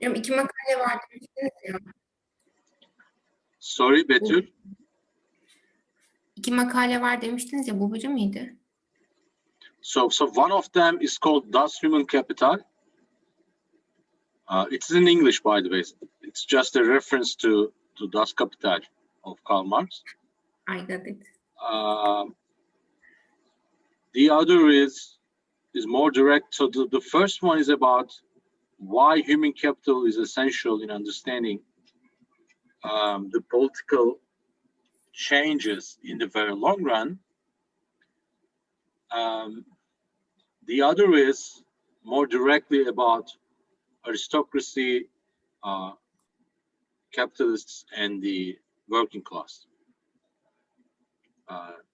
Hocam 2 makale var demiştiniz ya. Sorry, Betül. 2 makale var demiştiniz ya, bu biri miydi? So one of them is called Does Human Capital? It is in English, by the way. It's just a reference to Das Kapital of Karl Marx. I got it. The other is more direct. So the first one is about why human capital is essential in understanding the political changes in the very long run. The other is more directly about aristocracy, capitalists, and the working class.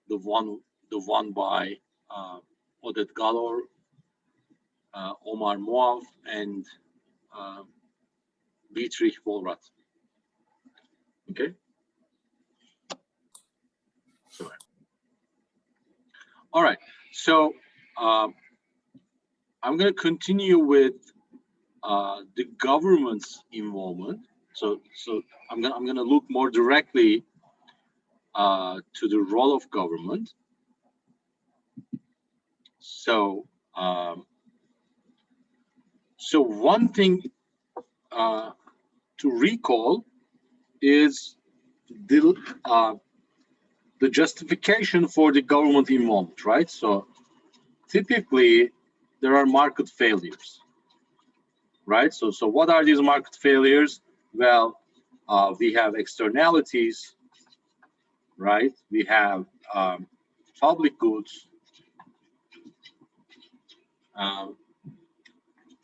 The one by Oded Galor, Omar Moav, and Dietrich Wohlrath. Okay. Sorry. All right. So I'm going to continue with the government's involvement. So I'm going to look more directly to the role of government. So one thing to recall is the justification for the government involvement, right? So typically there are market failures, right? So what are these market failures? Well, we have externalities, right? We have public goods.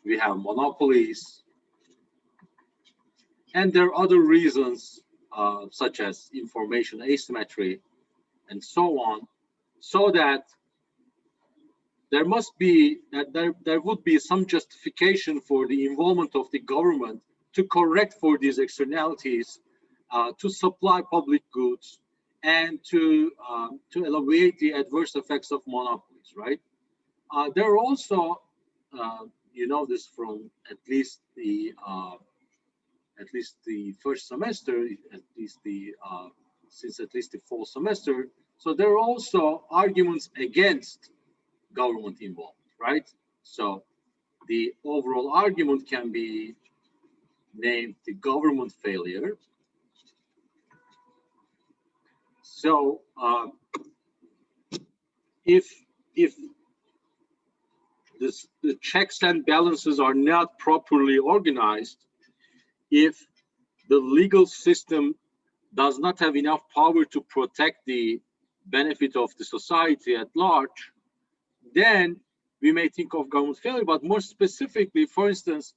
We have monopolies, and there are other reasons such as information asymmetry and so on, so that there must be there would be some justification for the involvement of the government to correct for these externalities, to supply public goods, and to alleviate the adverse effects of monopolies, right? There are also, you know this from at least the first semester, since at least the fall semester. So there are also arguments against government involvement, right? So the overall argument can be named the government failure. So if the checks and balances are not properly organized, if the legal system does not have enough power to protect the benefit of the society at large, then we may think of government failure. But more specifically, for instance,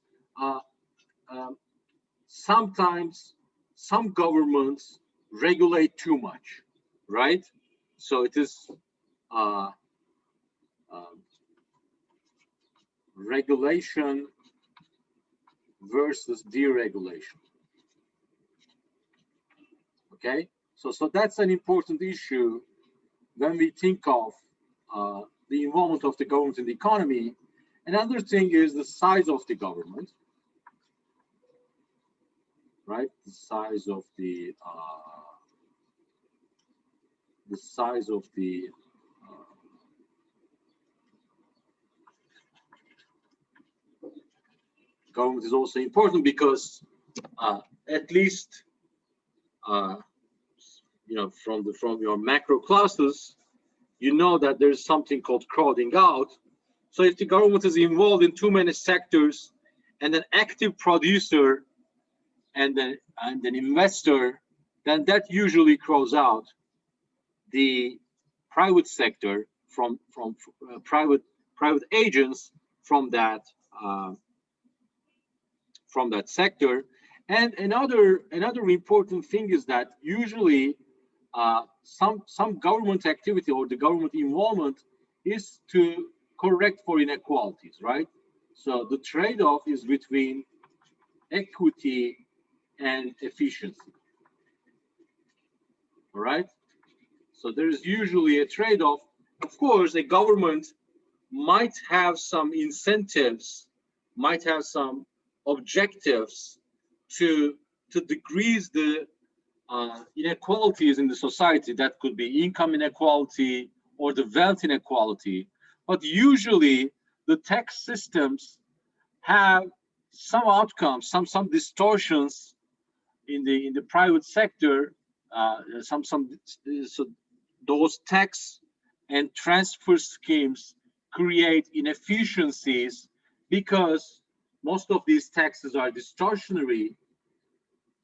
sometimes some governments regulate too much, right? So it is regulation versus deregulation. Okay, so that's an important issue when we think of the involvement of the government in the economy. Another thing is the size of the government, right? The size of the government is also important because at least you know, from your macro classes, you know that there's something called crowding out. So if the government is involved in too many sectors, and an active producer and an investor, then that usually crowds out the private sector from private agents from that sector. And another important thing is that usually some government activity or the government involvement is to correct for inequalities, right? So the trade-off is between equity and efficiency. All right. So there is usually a trade-off. Of course, a government might have some incentives, might have some objectives to decrease the inequalities in the society. That could be income inequality or the wealth inequality. But usually the tax systems have some outcomes, some distortions in the private sector. So those tax and transfer schemes create inefficiencies because most of these taxes are distortionary.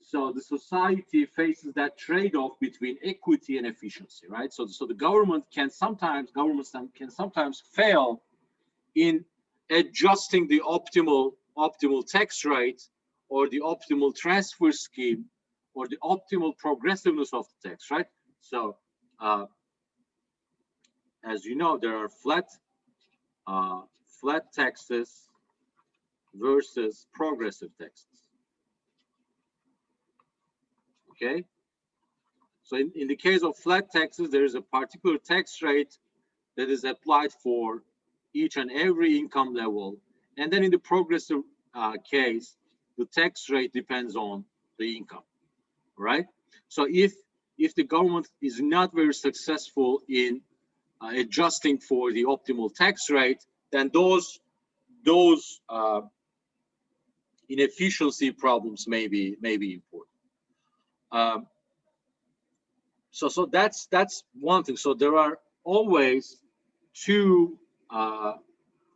So the society faces that trade-off between equity and efficiency, right? So the governments can sometimes fail in adjusting the optimal tax rate or the optimal transfer scheme or the optimal progressiveness of the tax, right? So as you know, there are flat taxes versus progressive taxes. Okay, so in the case of flat taxes, there is a particular tax rate that is applied for each and every income level, and then in the progressive case, the tax rate depends on the income, right? So if the government is not very successful in adjusting for the optimal tax rate, then those inefficiency problems may be important. So that's one thing. So there are always two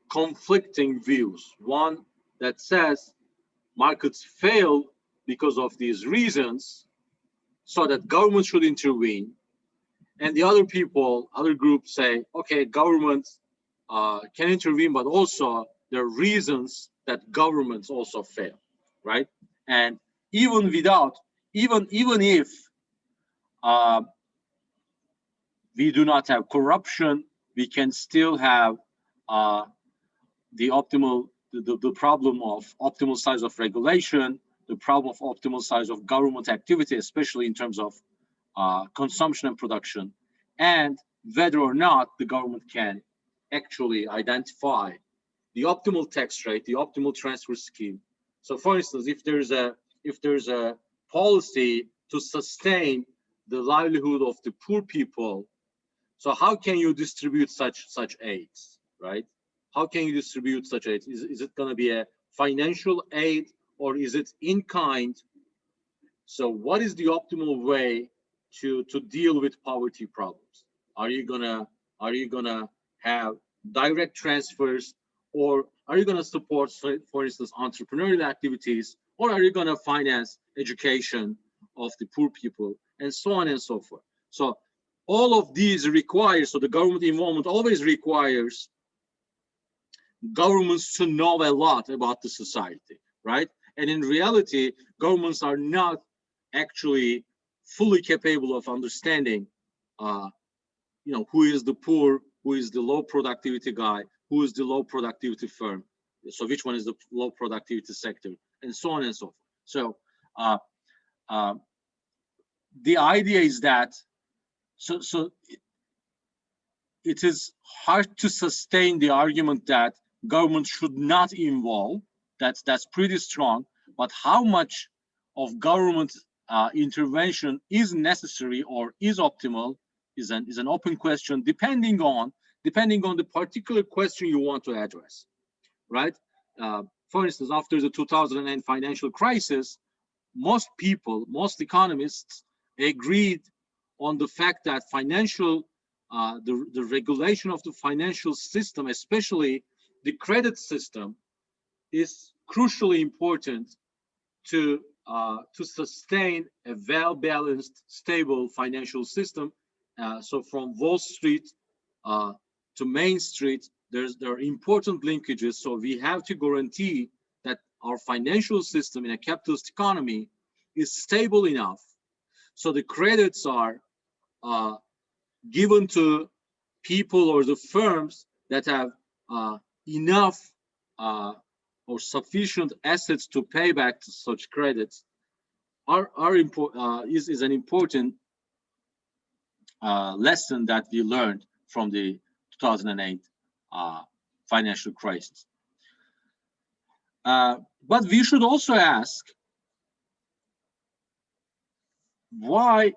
conflicting views. One that says markets fail because of these reasons, so that government should intervene, and the other groups say, okay, government can intervene, but also there are reasons that governments also fail, right? And even if we do not have corruption, we can still have the problem of optimal size of regulation, the problem of optimal size of government activity, especially in terms of consumption and production, and whether or not the government can actually identify the optimal tax rate, the optimal transfer scheme. So for instance, if there's a policy to sustain the livelihood of the poor people, so how can you distribute such aids, right? How can you distribute such aid? Is it going to be a financial aid or is it in kind? So what is the optimal way to deal with poverty problems? Are you gonna have direct transfers, or are you gonna support, for instance, entrepreneurial activities, or are you gonna finance education of the poor people, and so on and so forth? So all of these require, so the government involvement always requires governments to know a lot about the society, right? And in reality, governments are not actually fully capable of understanding, who is the poor, who is the low productivity guy, who is the low productivity firm, so which one is the low productivity sector, and so on and so forth. So the idea is that so it is hard to sustain the argument that government should not involve. That's pretty strong. But how much of government intervention is necessary or is optimal is an open question, depending on the particular question you want to address, right? For instance, after the 2008 financial crisis, most economists agreed on the fact that the regulation of the financial system, especially the credit system, is crucially important to sustain a well-balanced, stable financial system. So from Wall Street to Main Street, there are important linkages. So we have to guarantee that our financial system in a capitalist economy is stable enough, so the credits are given to people or the firms that have enough or sufficient assets to pay back to such credits is an important lesson that we learned from the 2008 financial crisis. But we should also ask why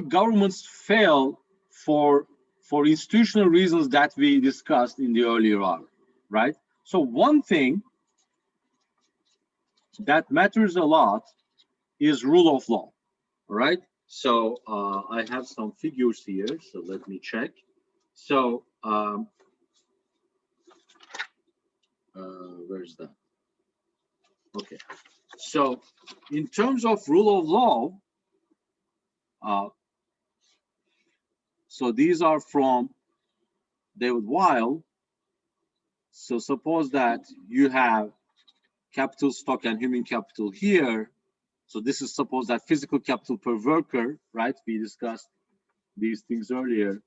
governments fail for institutional reasons that we discussed in the earlier hour, right? So one thing that matters a lot is rule of law, all right? So I have some figures here, so let me check. So where's that? Okay, so in terms of rule of law, so these are from David Weil. So suppose that you have capital stock and human capital here. So this is suppose that physical capital per worker, right? We discussed these things earlier.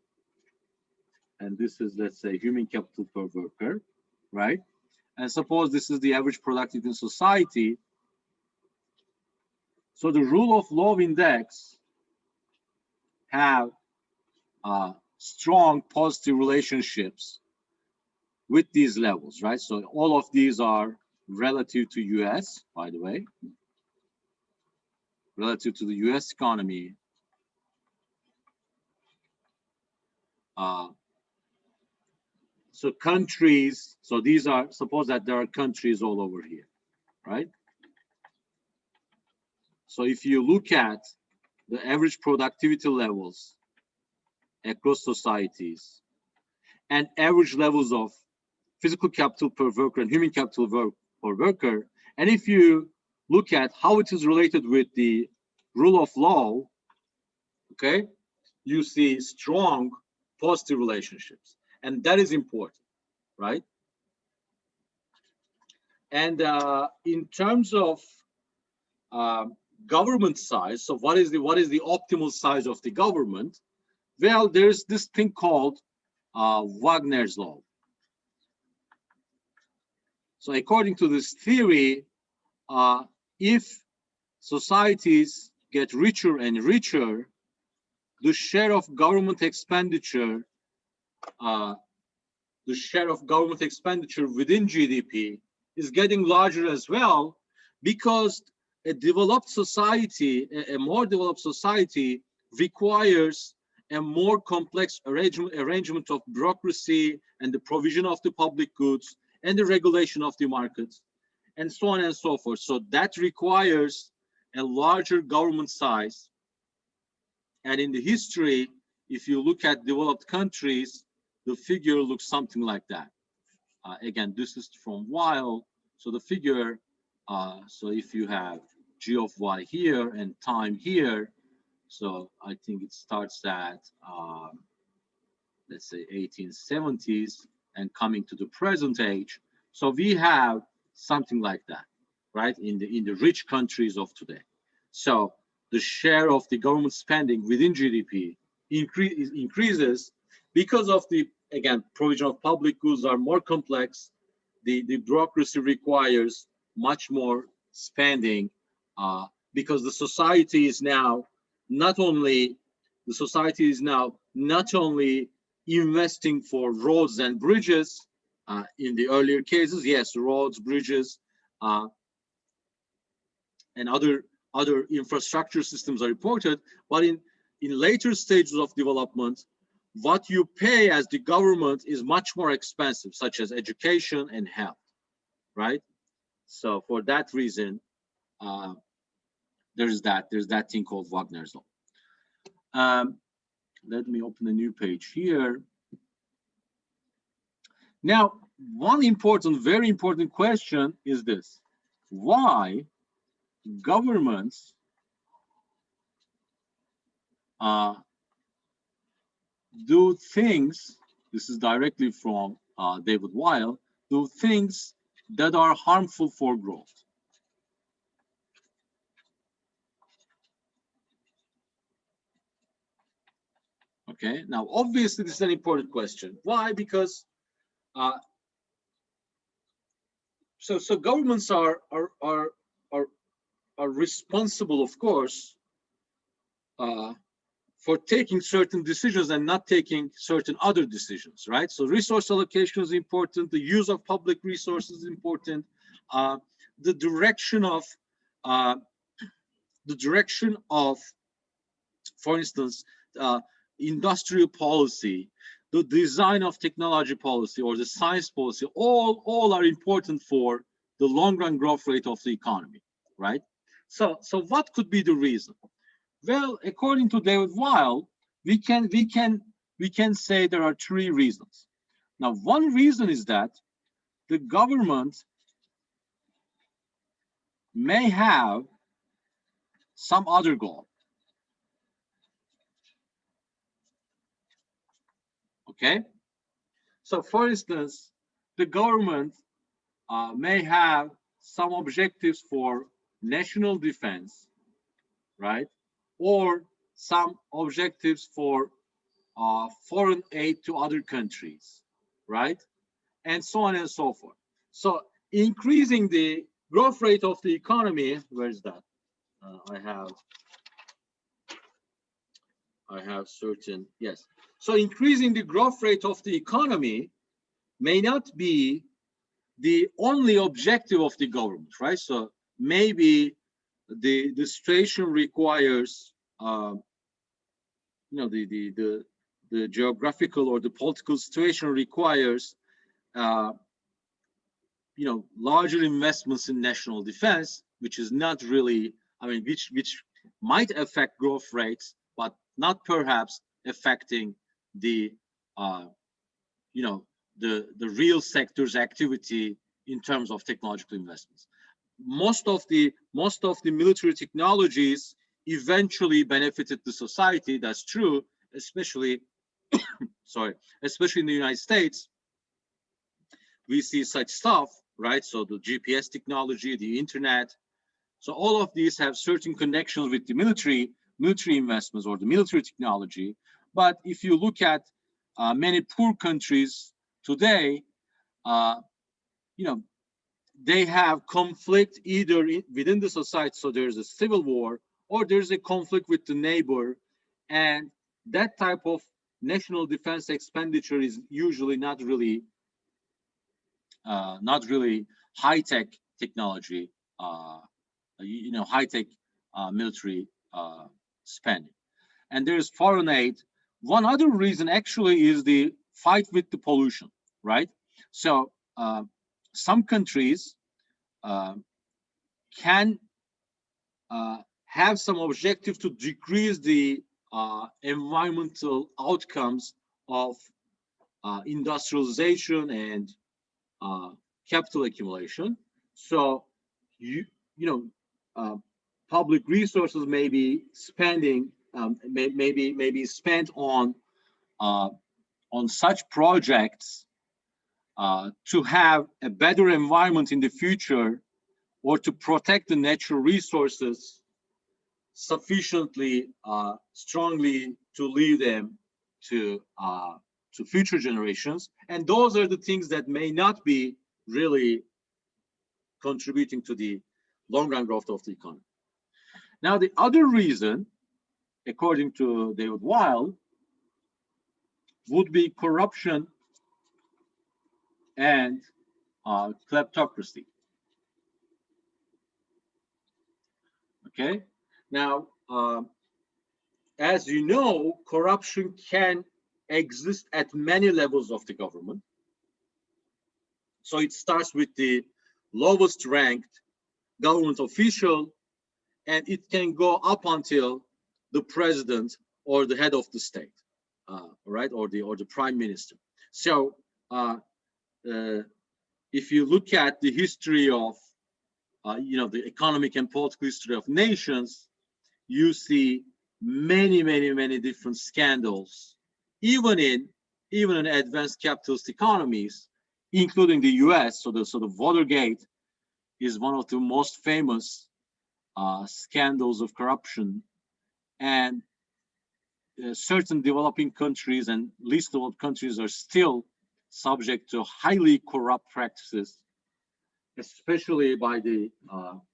And this is, let's say, human capital per worker, right? And suppose this is the average productivity in society. So the rule of law index have strong positive relationships with these levels, right? So all of these are relative to US, by the way, relative to the US economy. So countries, so these are, suppose that there are countries all over here, right? So if you look at the average productivity levels across societies and average levels of physical capital per worker and human capital per worker, and if you look at how it is related with the rule of law, okay, you see strong positive relationships, and that is important, right? And in terms of government size, so what is the optimal size of the government? Well, there's this thing called Wagner's law. So according to this theory, if societies get richer and richer, the share of government expenditure within GDP is getting larger as well, because a developed society, a more developed society, requires a more complex arrangement of bureaucracy and the provision of the public goods and the regulation of the markets, and so on and so forth. So that requires a larger government size. And in the history, if you look at developed countries, the figure looks something like that. Again, this is from Weil. So the figure, so if you have G of Y here and time here, so I think it starts at, let's say 1870s and coming to the present age. So we have something like that, right? In the rich countries of today. So the share of the government spending within GDP increases because of the, again, provision of public goods are more complex. The bureaucracy requires much more spending because the society is now not only investing for roads and bridges. In the earlier cases, yes, roads, bridges, and other infrastructure systems are important, but in later stages of development, what you pay as the government is much more expensive, such as education and health, right? So for that reason, there's that thing called Wagner's law. Let me open a new page here. Now, one very important question is this: why governments do things, this is directly from David Weil, do things that are harmful for growth? Okay, now obviously this is an important question. Why? Because so governments are responsible, of course, for taking certain decisions and not taking certain other decisions, right? So resource allocation is important, the use of public resources is important, the direction of uh, for instance, industrial policy, the design of technology policy, or the science policy, all are important for the long run growth rate of the economy, right? So what could be the reason? Well, according to David Weil, we can say there are three reasons. Now, one reason is that the government may have some other goal. Okay, so for instance, the government may have some objectives for national defense, right? Or some objectives for foreign aid to other countries, right? And so on and so forth. So increasing the growth rate of the economy, where is that? I have certain, yes. So increasing the growth rate of the economy may not be the only objective of the government, right? So maybe the situation requires, the geographical or the political situation requires, larger investments in national defense, which is not really, which might affect growth rates, but not perhaps affecting the, the real sector's activity in terms of technological investments. Most of the military technologies eventually benefited the society. That's true, especially especially in the United States. We see such stuff, right? So the GPS technology, the internet. So all of these have certain connections with the military investments or the military technology. But if you look at many poor countries today, they have conflict either within the society, so there's a civil war, or there's a conflict with the neighbor, and that type of national defense expenditure is usually not really high-tech technology, high-tech military spending. And there's foreign aid. One other reason actually is the fight with the pollution, right? So some countries can have some objective to decrease the environmental outcomes of industrialization and capital accumulation. So public resources may be spending maybe spent on such projects to have a better environment in the future, or to protect the natural resources sufficiently strongly to leave them to future generations. And those are the things that may not be really contributing to the long run growth of the economy. Now, the other reason, according to David Weil, would be corruption and kleptocracy. Okay, now, as you know, corruption can exist at many levels of the government. So it starts with the lowest ranked government official, and it can go up until the president or the head of the state, right, or the prime minister. So if you look at the history of the economic and political history of nations, you see many different scandals, even in advanced capitalist economies, including the US. So the Watergate is one of the most famous scandals of corruption, and certain developing countries and least developed countries are still subject to highly corrupt practices, especially by the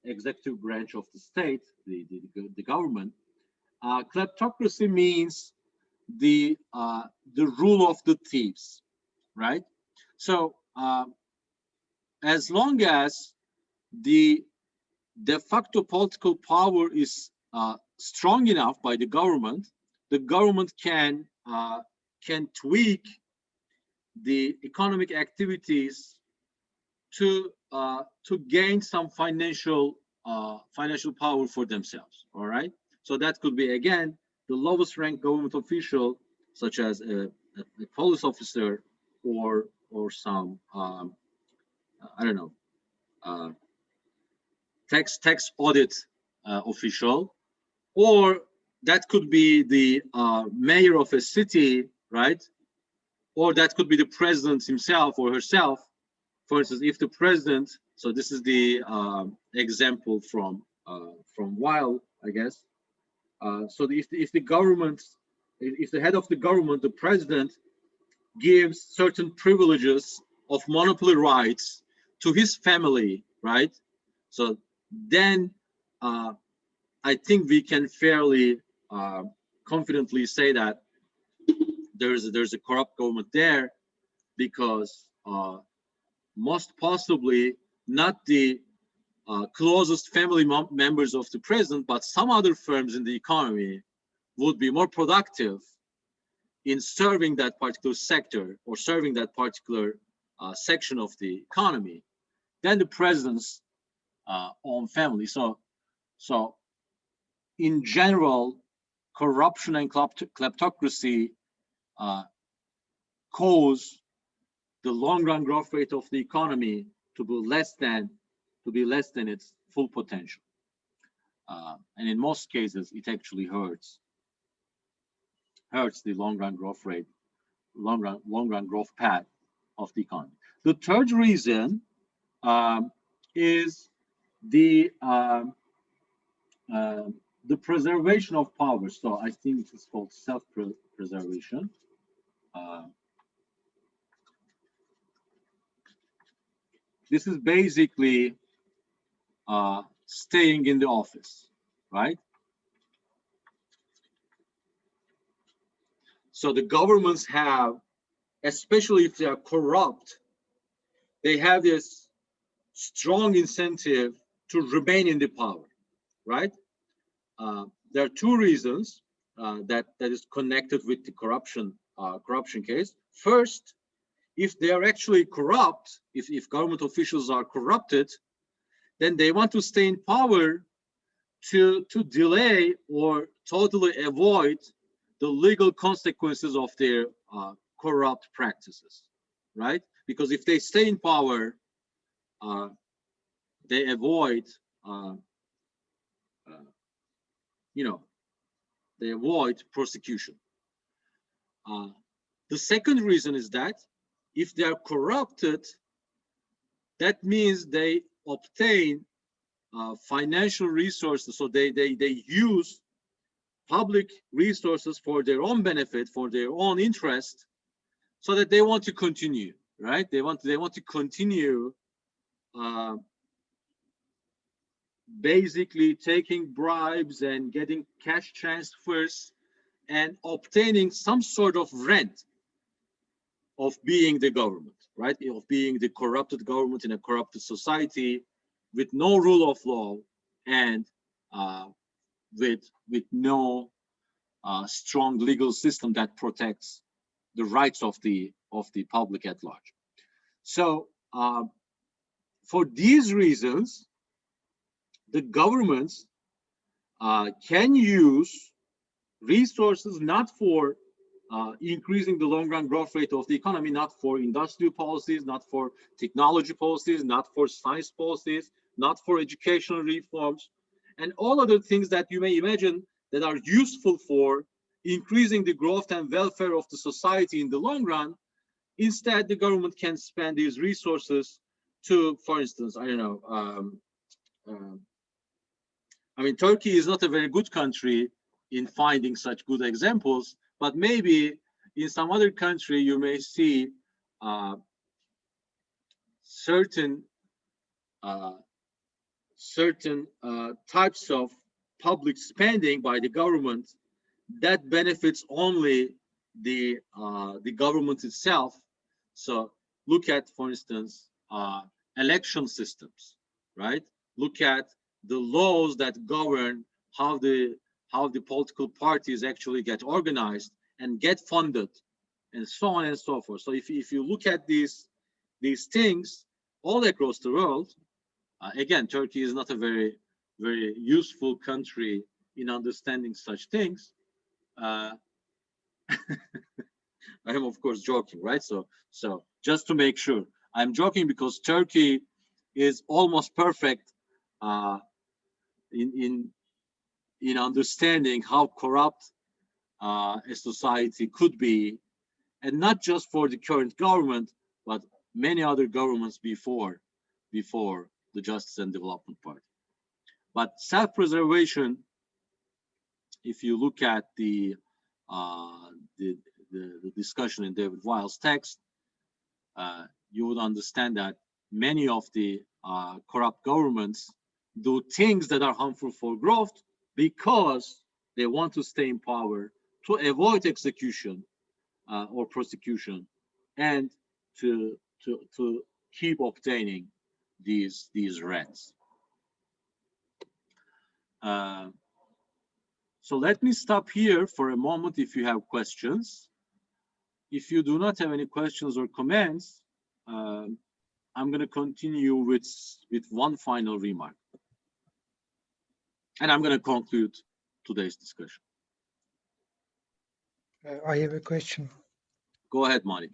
executive branch of the state, the government. Kleptocracy means the rule of the thieves, right? So as long as the de facto political power is strong enough by the government can tweak the economic activities to gain some financial power for themselves. All right, so that could be again the lowest ranked government official, such as a police officer or some I don't know, tax audit official, or that could be the mayor of a city, right? Or that could be the president himself or herself. For instance, if the president, so this is the example from Weil, I guess. So if the government, if the head of the government, the president, gives certain privileges of monopoly rights to his family, right? So then I think we can fairly confidently say that there's a corrupt government there, because most possibly not the closest family members of the president, but some other firms in the economy would be more productive in serving that particular sector or serving that particular section of the economy than the president's own family. So in general, corruption and kleptocracy cause the long-run growth rate of the economy to be less than its full potential, and in most cases, it actually hurts the long-run growth rate, long-run growth path of the economy. The third reason is the preservation of power. So I think it's called self-preservation. This is basically staying in the office, right? So the governments have, especially if they are corrupt, they have this strong incentive to remain in the power, right? There are two reasons that is connected with the corruption case. First, if they are actually corrupt, if government officials are corrupted, then they want to stay in power to delay or totally avoid the legal consequences of their corrupt practices, right? Because if they stay in power, they avoid, they avoid prosecution. The second reason is that if they are corrupted, that means they obtain financial resources. So they use public resources for their own benefit, for their own interest, so that they want to continue, right? They want to continue basically taking bribes and getting cash transfers and obtaining some sort of rent of being the government, right? Of being the corrupted government in a corrupted society with no rule of law and with no strong legal system that protects the rights of the public at large. So for these reasons, the governments can use resources not for increasing the long-run growth rate of the economy, not for industrial policies, not for technology policies, not for science policies, not for educational reforms, and all other things that you may imagine that are useful for increasing the growth and welfare of the society in the long run. Instead, the government can spend these resources to, for instance, I don't know, I mean, Turkey is not a very good country in finding such good examples, but maybe in some other country you may see certain types of public spending by the government that benefits only the government itself. So look at, for instance, election systems, right? Look at the laws that govern how the political parties actually get organized and get funded, and so on and so forth. So if you look at these things all across the world, again, Turkey is not a very useful country in understanding such things. I am of course joking, right? So just to make sure, I'm joking because Turkey is almost perfect in understanding how corrupt a society could be, and not just for the current government, but many other governments before the Justice and Development Party. But self-preservation, if you look at the discussion in David Weil's text, you would understand that many of the corrupt governments do things that are harmful for growth because they want to stay in power, to avoid execution or prosecution, and to keep obtaining these rents. So let me stop here for a moment if you have questions. If you do not have any questions or comments, I'm going to continue with one final remark. And I'm going to conclude today's discussion. I have a question. Go ahead, Malik.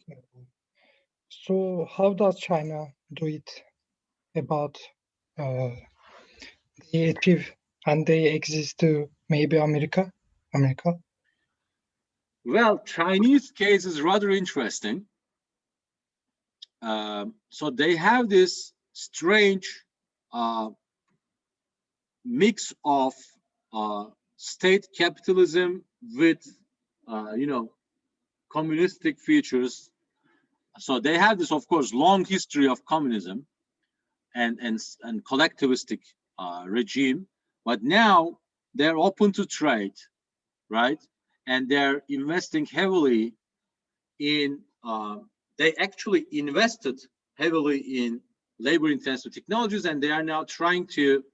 So how does China do it about they achieve and they exist to maybe America? Well, Chinese case is rather interesting. So they have this strange mix of state capitalism with, communistic features. So they have this, of course, long history of communism and collectivistic regime, but now they're open to trade, right? And they're investing heavily in. They actually invested heavily in labor-intensive technologies, and they are now trying to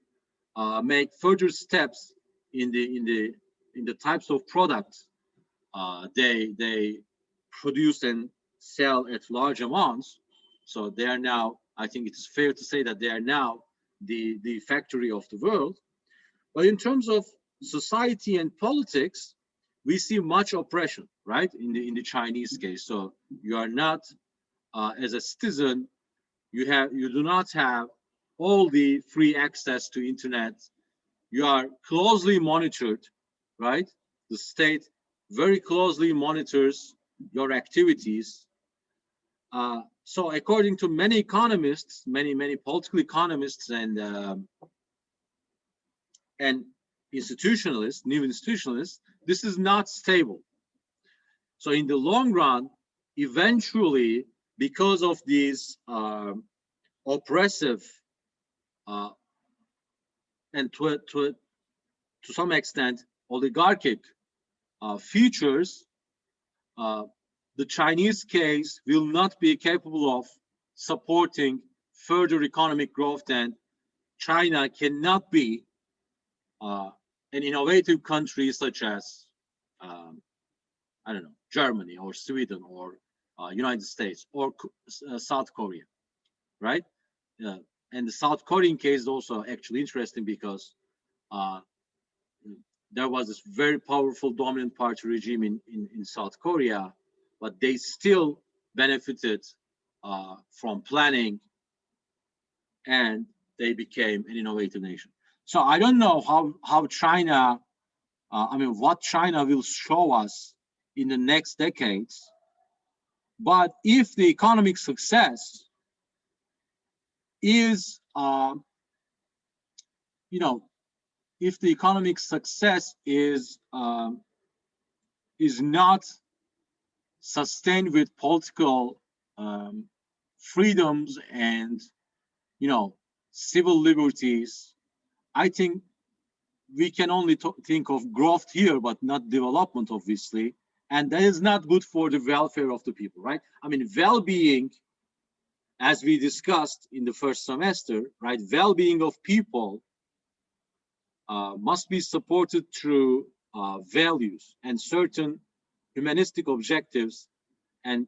make further steps in the types of products they produce and sell at large amounts. So they are now, I think it is fair to say that they are now the factory of the world. But in terms of society and politics, we see much oppression, right? In the Chinese case. So you are not, as a citizen, you do not have all the free access to internet. You are closely monitored, right? The state very closely monitors your activities. So according to many economists, many political economists and institutionalists, new institutionalists, this is not stable. So in the long run, eventually, because of these oppressive and to some extent oligarchic features, the Chinese case will not be capable of supporting further economic growth, and China cannot be an innovative country such as, I don't know, Germany or Sweden or United States or South Korea, right? And the South Korean case is also actually interesting because there was this very powerful dominant party regime in South Korea, but they still benefited from planning, and they became an innovative nation. So I don't know how China, what China will show us in the next decades. But if the economic success is, if the economic success is not sustained with political freedoms and civil liberties, I think we can only think of growth here, but not development, obviously, and that is not good for the welfare of the people, right? I mean, well-being as we discussed in the first semester, right, well-being of people must be supported through values and certain humanistic objectives, and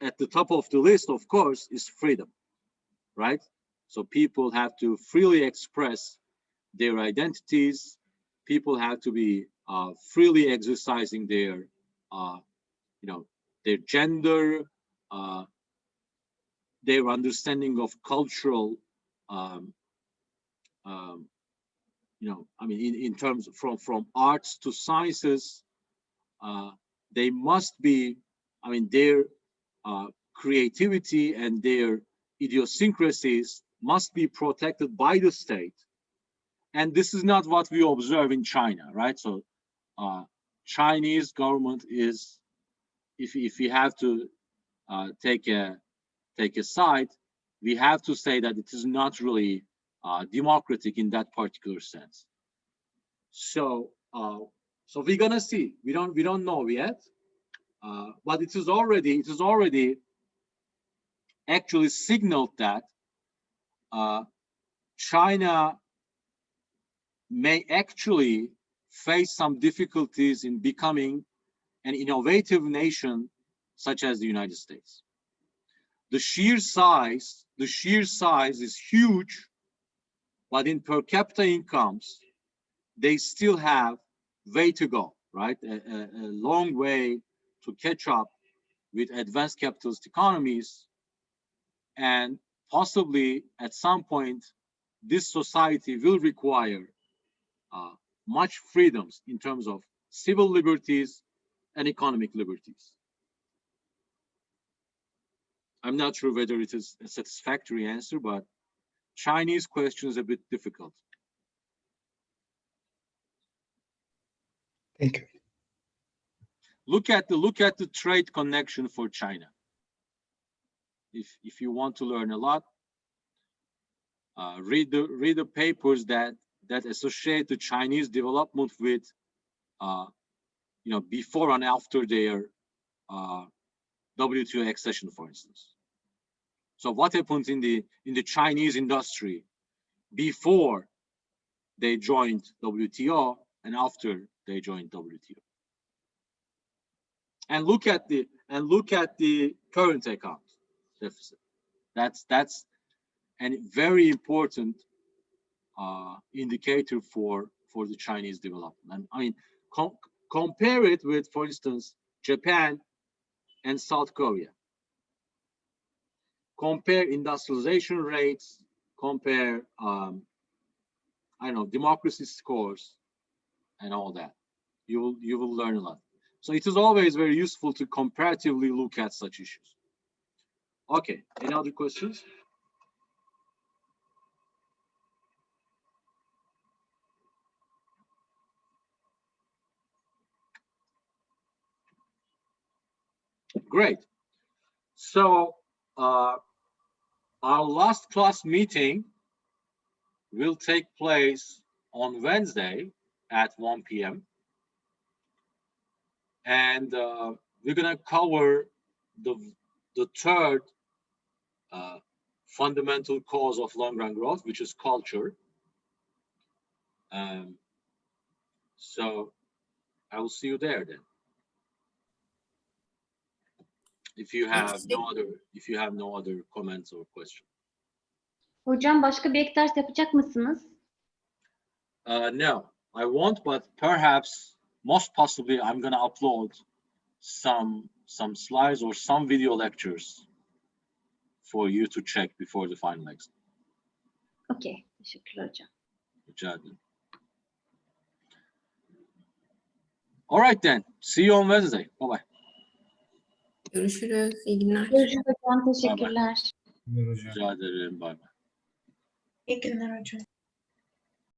at the top of the list, of course, is freedom, right? So people have to freely express their identities. People have to be freely exercising their, their gender, their understanding of cultural, in terms from arts to sciences, they must be, their creativity and their idiosyncrasies must be protected by the state. And this is not what we observe in China, right? So Chinese government is, if we have to take a side, we have to say that it is not really democratic in that particular sense. So we're gonna see. We don't know yet, but it is already actually signaled that China may actually face some difficulties in becoming an innovative nation such as the United States. The sheer size is huge, but in per capita incomes, they still have way to go, right? A long way to catch up with advanced capitalist economies, and possibly at some point, this society will require much freedoms in terms of civil liberties and economic liberties. I'm not sure whether it is a satisfactory answer, but Chinese question is a bit difficult. Thank you. Look at the trade connection for China. If you want to learn a lot, read the papers that associate the Chinese development with before and after their WTO accession, for instance. So what happens in the Chinese industry before they joined WTO and after they joined WTO? And look at the current account deficit. That's a very important indicator for the Chinese development. And compare it with, for instance, Japan and South Korea. Compare industrialization rates, compare democracy scores and all that. You will learn a lot. So it is always very useful to comparatively look at such issues. Okay, any other questions? Great. So our last class meeting will take place on Wednesday at 1 p.m. And we're gonna cover the third fundamental cause of long-run growth, which is culture. So I will see you there then. If you have no other comments or questions. Hocam başka bir ek ders yapacak mısınız? No, I won't, but perhaps, most possibly, I'm going to upload some slides or some video lectures for you to check before the final exam. Okay, teşekkürler hocam. Rica ederim. All right then. See you on Wednesday. Bye bye. Görüşürüz. İyi günler. Görüşürüz hocam. Teşekkürler. Rica ederim. Bye bye. İyi günler hocam.